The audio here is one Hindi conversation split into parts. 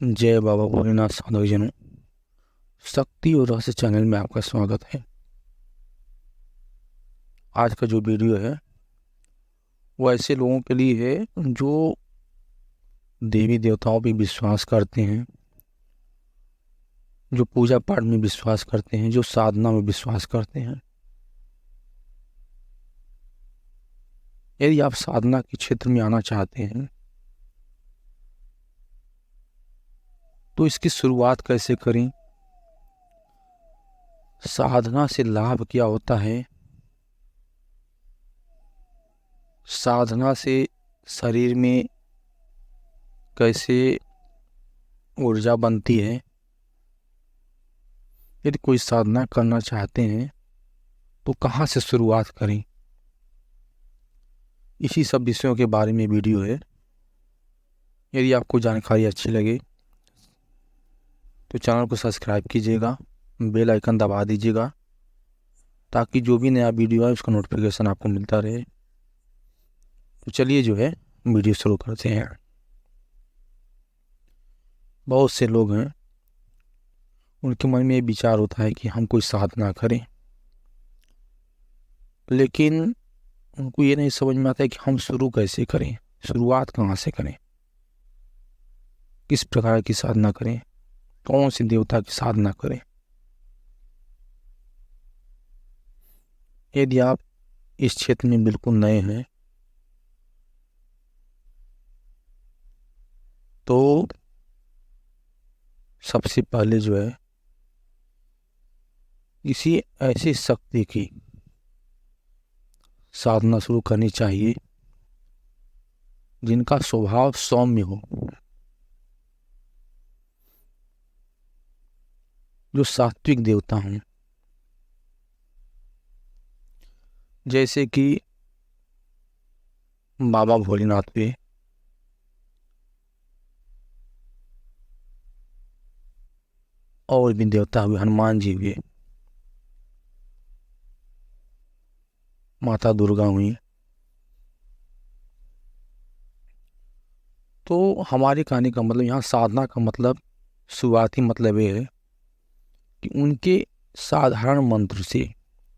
जय बाबा भोलेनाथ साधकजनों। शक्ति और रहस्य चैनल में आपका स्वागत है। आज का जो वीडियो है वो ऐसे लोगों के लिए है जो देवी देवताओं पे विश्वास करते हैं, जो पूजा पाठ में विश्वास करते हैं, जो साधना में विश्वास करते हैं। यदि आप साधना के क्षेत्र में आना चाहते हैं तो इसकी शुरुआत कैसे करें, साधना से लाभ क्या होता है, साधना से शरीर में कैसे ऊर्जा बनती है, यदि कोई साधना करना चाहते हैं तो कहाँ से शुरुआत करें, इसी सब विषयों के बारे में वीडियो है। यदि आपको जानकारी अच्छी लगे तो चैनल को सब्सक्राइब कीजिएगा, बेल आइकन दबा दीजिएगा ताकि जो भी नया वीडियो है उसका नोटिफिकेशन आपको मिलता रहे। तो चलिए जो है वीडियो शुरू करते हैं। बहुत से लोग हैं, उनके मन में ये विचार होता है कि हम कोई साधना करें, लेकिन उनको ये नहीं समझ में आता है कि हम शुरू कैसे करें, शुरुआत कहाँ से करें, किस प्रकार की साधना करें, कौन सी देवता की साधना करें। यदि आप इस क्षेत्र में बिल्कुल नए हैं तो सबसे पहले जो है किसी ऐसी शक्ति की साधना शुरू करनी चाहिए जिनका स्वभाव सौम्य हो, जो सात्विक देवता हों, जैसे कि बाबा भोलेनाथ पे, और भी देवता हुए, हनुमान जी हुए, माता दुर्गा हुई। तो हमारे कहने का मतलब, यहाँ साधना का मतलब, शुरुआती मतलब ये है कि उनके साधारण मंत्र से,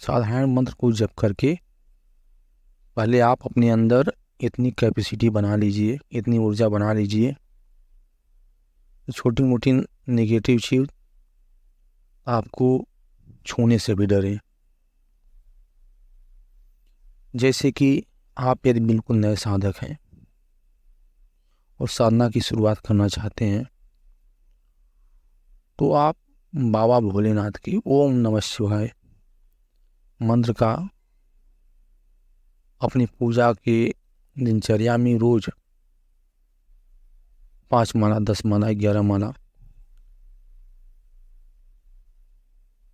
साधारण मंत्र को जप करके पहले आप अपने अंदर इतनी कैपेसिटी बना लीजिए, इतनी ऊर्जा बना लीजिए, छोटी मोटी नेगेटिव चीज आपको छूने से भी डरे। जैसे कि आप यदि बिल्कुल नए साधक हैं और साधना की शुरुआत करना चाहते हैं तो आप बाबा भोलेनाथ की ओम नमः शिवाय मंत्र का अपनी पूजा के दिनचर्या में रोज 5 माला, 10 माला, 11 माला,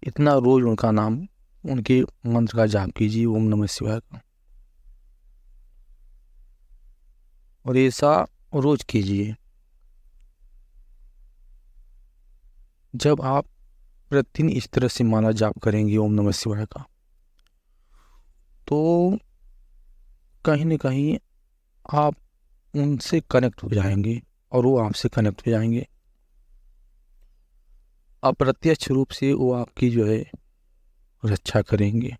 इतना रोज उनका नाम, उनके मंत्र का जाप कीजिए, ओम नमः शिवाय का, और ऐसा रोज कीजिए। जब आप प्रतिदिन इस तरह से माला जाप करेंगे ओम नमः शिवाय का, तो कहीं न कहीं आप उनसे कनेक्ट हो जाएंगे और वो आपसे कनेक्ट हो जाएंगे। अप्रत्यक्ष रूप से वो आपकी जो है रक्षा करेंगे।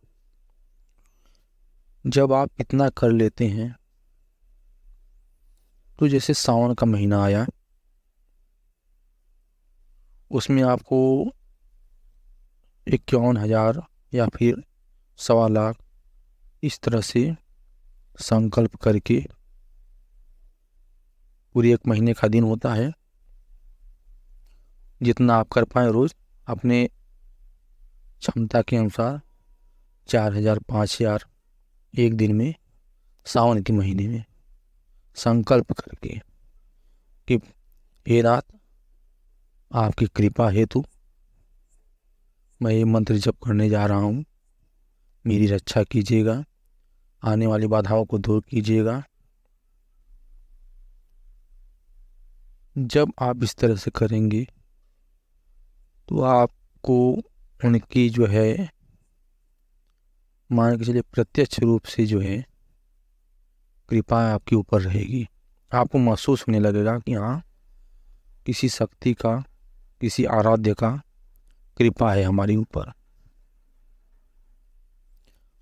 जब आप इतना कर लेते हैं तो जैसे सावन का महीना आया, उसमें आपको 51,000 या फिर 1.25 लाख इस तरह से संकल्प करके, पूरी 1 महीने का दिन होता है, जितना आप कर पाए रोज अपने क्षमता के अनुसार 4,000, 5,000 एक दिन में, सावन के महीने में संकल्प करके कि हे रात, आपकी कृपा हेतु मैं ये मंत्र जप करने जा रहा हूँ, मेरी रक्षा कीजिएगा, आने वाली बाधाओं को दूर कीजिएगा। जब आप इस तरह से करेंगे तो आपको उनकी जो है, मान के चलिए प्रत्यक्ष रूप से जो है कृपा आपके ऊपर रहेगी। आपको महसूस होने लगेगा कि हाँ, किसी शक्ति का, किसी आराध्य का कृपा है हमारे ऊपर।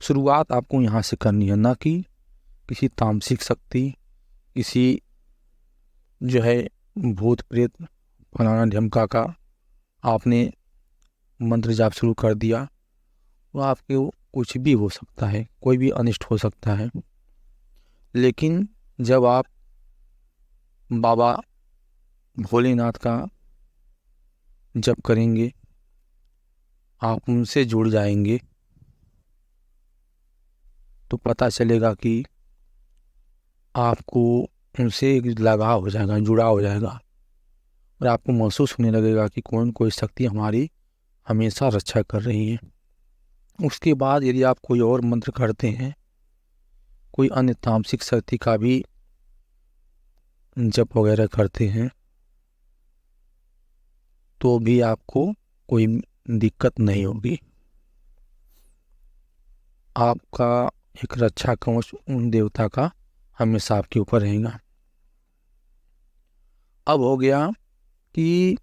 शुरुआत आपको यहाँ से करनी है, ना कि किसी तामसिक शक्ति, किसी जो है भूत प्रेत फलाना ढमका का आपने मंत्र जाप शुरू कर दिया, वो आपके कुछ भी हो सकता है, कोई भी अनिष्ट हो सकता है। लेकिन जब आप बाबा भोलेनाथ का जप करेंगे, आप उनसे जुड़ जाएंगे, तो पता चलेगा कि आपको उनसे एक लगाव हो जाएगा, जुड़ाव हो जाएगा, और आपको महसूस होने लगेगा कि कोई शक्ति हमारी हमेशा रक्षा कर रही है। उसके बाद यदि आप कोई और मंत्र करते हैं, कोई अन्य तामसिक शक्ति का भी जप वगैरह करते हैं, तो भी आपको कोई दिक्कत नहीं होगी। आपका एक रक्षा कवच उन देवता का हमेशा आपके ऊपर रहेगा। अब हो गया कि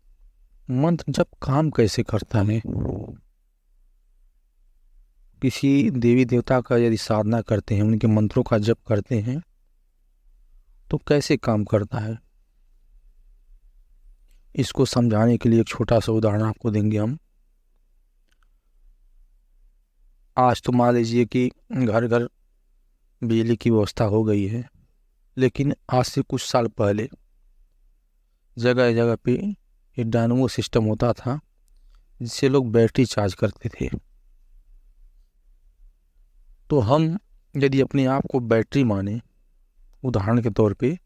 मंत्र जब काम कैसे करता है। किसी देवी देवता का यदि साधना करते हैं, उनके मंत्रों का जप करते हैं, तो कैसे काम करता है, इसको समझाने के लिए एक छोटा सा उदाहरण आपको देंगे हम। आज तो मान लीजिए कि घर घर बिजली की व्यवस्था हो गई है, लेकिन आज से कुछ साल पहले जगह जगह पे ये डायनमो सिस्टम होता था, जिससे लोग बैटरी चार्ज करते थे। तो हम यदि अपने आप को बैटरी माने, उदाहरण के तौर पे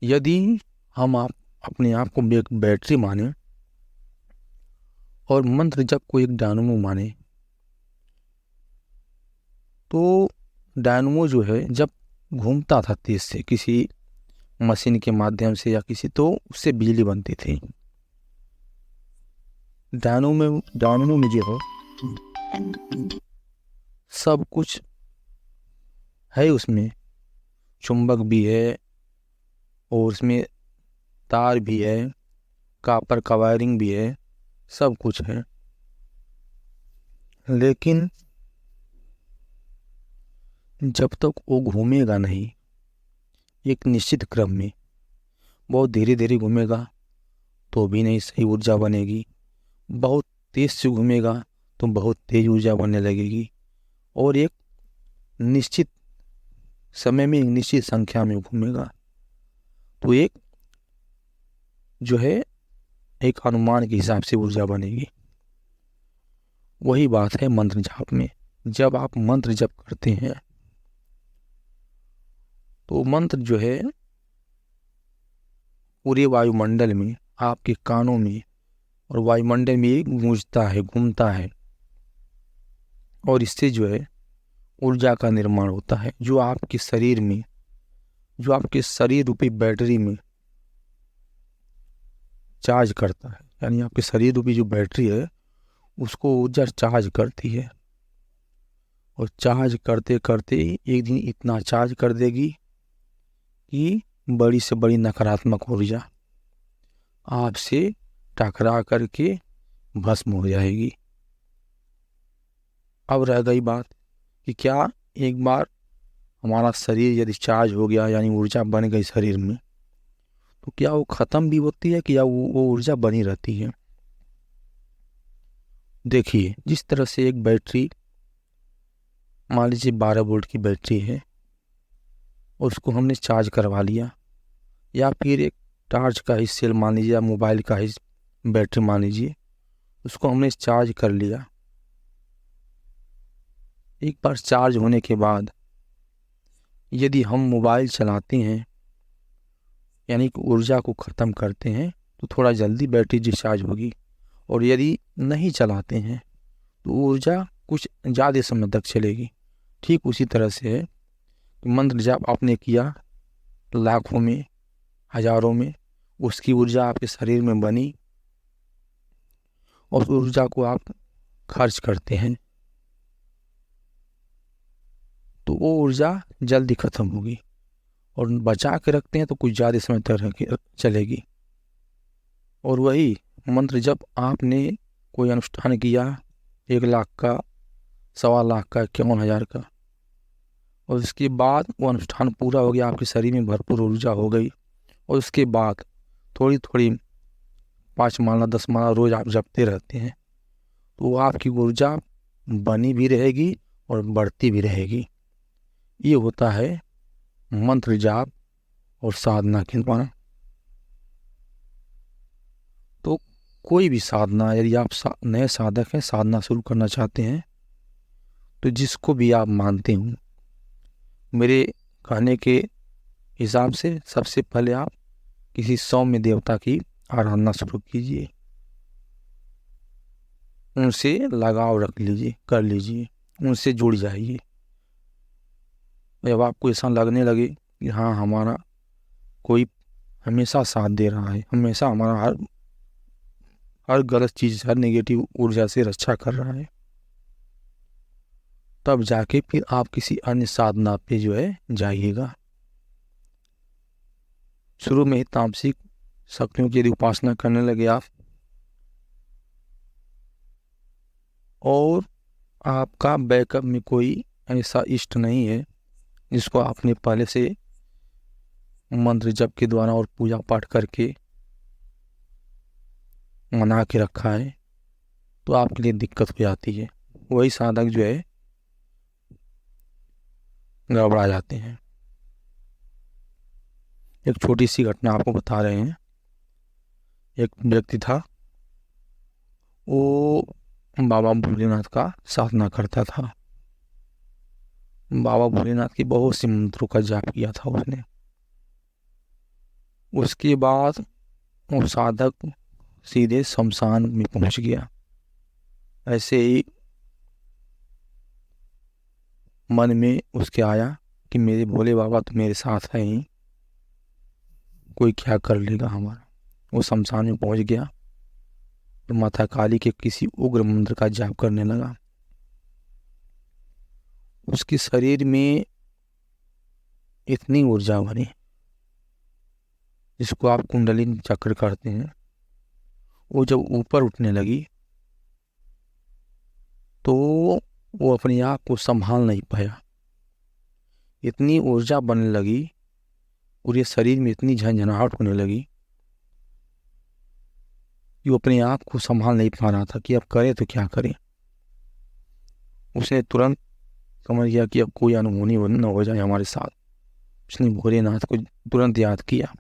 यदि हम अपने आप को एक बैटरी माने और मंत्र जप को एक डायनमो माने, तो डायनमो जो है जब घूमता था तेज से किसी मशीन के माध्यम से या किसी, तो उससे बिजली बनती थी। डायनमो में जो है सब कुछ है, उसमें चुंबक भी है और उसमें तार भी है, कॉपर का वायरिंग भी है, सब कुछ है। लेकिन जब तक वो घूमेगा नहीं एक निश्चित क्रम में, बहुत धीरे धीरे घूमेगा तो भी नहीं सही ऊर्जा बनेगी, बहुत तेज से घूमेगा तो बहुत तेज ऊर्जा बनने लगेगी, और एक निश्चित समय में एक निश्चित संख्या में घूमेगा तो एक जो है एक अनुमान के हिसाब से ऊर्जा बनेगी। वही बात है मंत्र जाप में। जब आप मंत्र जप करते हैं तो मंत्र जो है पूरे वायुमंडल में, आपके कानों में और वायुमंडल में गूंजता है, घूमता है, और इससे जो है ऊर्जा का निर्माण होता है, जो आपके शरीर में, जो आपके शरीर रूपी बैटरी में चार्ज करता है। यानी आपके शरीर रूपी जो बैटरी है उसको ऊर्जा चार्ज करती है, और चार्ज करते करते एक दिन इतना चार्ज कर देगी कि बड़ी से बड़ी नकारात्मक ऊर्जा आपसे टकरा करके भस्म हो जाएगी। अब रह गई बात कि क्या एक बार हमारा शरीर यदि चार्ज हो गया, यानी ऊर्जा बन गई शरीर में, तो क्या वो ख़त्म भी होती है कि या वो ऊर्जा बनी रहती है। देखिए, जिस तरह से एक बैटरी, मान लीजिए 12 वोल्ट की बैटरी है, और उसको हमने चार्ज करवा लिया, या फिर एक टार्च का ही सेल मान लीजिए, या मोबाइल का ही बैटरी मान लीजिए, उसको हमने चार्ज कर लिया। एक बार चार्ज होने के बाद यदि हम मोबाइल चलाते हैं, यानी कि ऊर्जा को ख़त्म करते हैं, तो थोड़ा जल्दी बैटरी डिस्चार्ज होगी, और यदि नहीं चलाते हैं तो ऊर्जा कुछ ज़्यादा समय तक चलेगी। ठीक उसी तरह से है कि मंत्र जब आपने किया लाखों में, हजारों में, उसकी ऊर्जा आपके शरीर में बनी, और उस ऊर्जा को आप खर्च करते हैं, तो वो ऊर्जा जल्दी ख़त्म होगी, और बचा के रखते हैं तो कुछ ज़्यादा समय तक चलेगी। और वही मंत्र जब आपने कोई अनुष्ठान किया 1 लाख का, 1.25 लाख का, 51,000 का, और उसके बाद वो अनुष्ठान पूरा हो गया, आपके शरीर में भरपूर ऊर्जा हो गई, और उसके बाद थोड़ी थोड़ी 5 माला 10 माला रोज आप जपते रहते हैं, तो वो आपकी ऊर्जा बनी भी रहेगी और बढ़ती भी रहेगी। ये होता है मंत्र जाप और साधना के द्वारा। तो कोई भी साधना, यदि आप नए साधक हैं, साधना शुरू करना चाहते हैं, तो जिसको भी आप मानते हो, मेरे कहने के हिसाब से सबसे पहले आप किसी सौम्य देवता की आराधना शुरू कीजिए, उनसे लगाव रख लीजिए, कर लीजिए, उनसे जुड़ जाइए। जब आपको ऐसा लगने लगे कि हाँ, हमारा कोई हमेशा साथ दे रहा है, हमेशा हमारा हर गलत चीज़, हर नेगेटिव ऊर्जा से रक्षा कर रहा है, तब जाके फिर आप किसी अन्य साधना पे जो है जाइएगा। शुरू में ही तामसिक शक्तियों की यदि उपासना करने लगे आप, और आपका बैकअप में कोई ऐसा इष्ट नहीं है जिसको आपने पहले से मंत्र जप के द्वारा और पूजा पाठ करके मना के रखा है, तो आपके लिए दिक्कत हो जाती है। वही साधक जो है गड़बड़ा जाते हैं। एक छोटी सी घटना आपको बता रहे हैं। एक व्यक्ति था, वो बाबा भोलेनाथ का साधना करता था। बाबा भोलेनाथ की बहुत सी मंत्रों का जाप किया था उसने। उसके बाद वो साधक सीधे शमशान में पहुंच गया। ऐसे ही मन में उसके आया कि मेरे भोले बाबा तो मेरे साथ हैं ही, कोई क्या कर लेगा हमारा। वो शमशान में पहुंच गया और माता काली के किसी उग्र मंत्र का जाप करने लगा। उसके शरीर में इतनी ऊर्जा बनी, जिसको आप कुंडलिनी चक्र कहते हैं, वो जब ऊपर उठने लगी तो वो अपने आप को संभाल नहीं पाया। इतनी ऊर्जा बनने लगी, पूरे शरीर में इतनी झंझनाहट होने लगी कि वो अपने आप को संभाल नहीं पा रहा था कि अब करे तो क्या करे। उसने तुरंत समझ गया कि अब कोई अनहोनी न हो जाए हमारे साथ। उसने भोलेनाथ को तुरंत याद किया।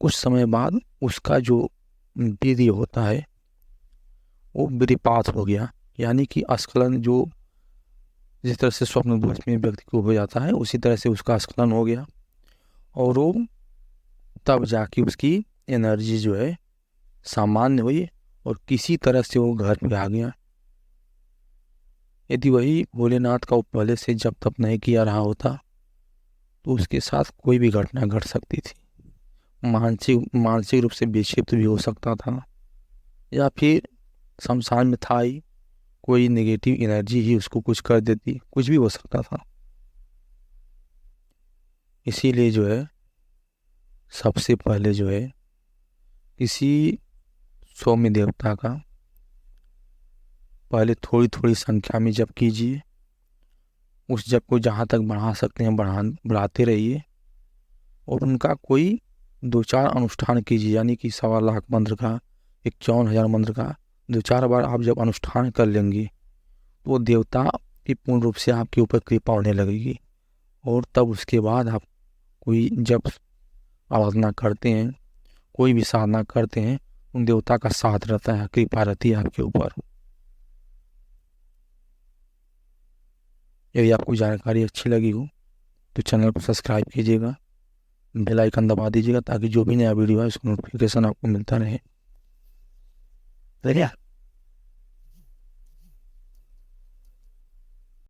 कुछ समय बाद उसका जो वीर्य होता है वो विपात हो गया, यानी कि स्खलन, जो जिस तरह से स्वप्न दोष में व्यक्ति को हो जाता है, उसी तरह से उसका स्खलन हो गया, और वो तब जाके उसकी एनर्जी जो है सामान्य हुई और किसी तरह से वो घर में आ गया। यदि वही भोलेनाथ का वो पहले से जब तप नहीं किया रहा होता तो उसके साथ कोई भी घटना घट सकती थी। मानसिक रूप से विक्षिप्त भी हो सकता था, या फिर शमशान में था ही, कोई नेगेटिव एनर्जी ही उसको कुछ कर देती, कुछ भी हो सकता था। इसीलिए जो है सबसे पहले जो है किसी सौम्य देवता का पहले थोड़ी थोड़ी संख्या में जप कीजिए। उस जप को जहाँ तक बढ़ा सकते हैं बढ़ाते रहिए, और उनका कोई 2-4 अनुष्ठान कीजिए, यानी कि 1.25 लाख मंत्र का, 51,000 मंत्र का 2-4 बार आप जब अनुष्ठान कर लेंगे तो वो देवता की पूर्ण रूप से आपके ऊपर कृपा होने लगेगी। और तब उसके बाद आप कोई जब आराधना करते हैं, कोई भी साधना करते हैं, उन देवता का साथ रहता है, कृपा रहती है आपके ऊपर। यदि आपको जानकारी अच्छी लगी हो तो चैनल को सब्सक्राइब कीजिएगा, बेल आइकन दबा दीजिएगा, ताकि जो भी नया वीडियो है उसका नोटिफिकेशन आपको मिलता रहे।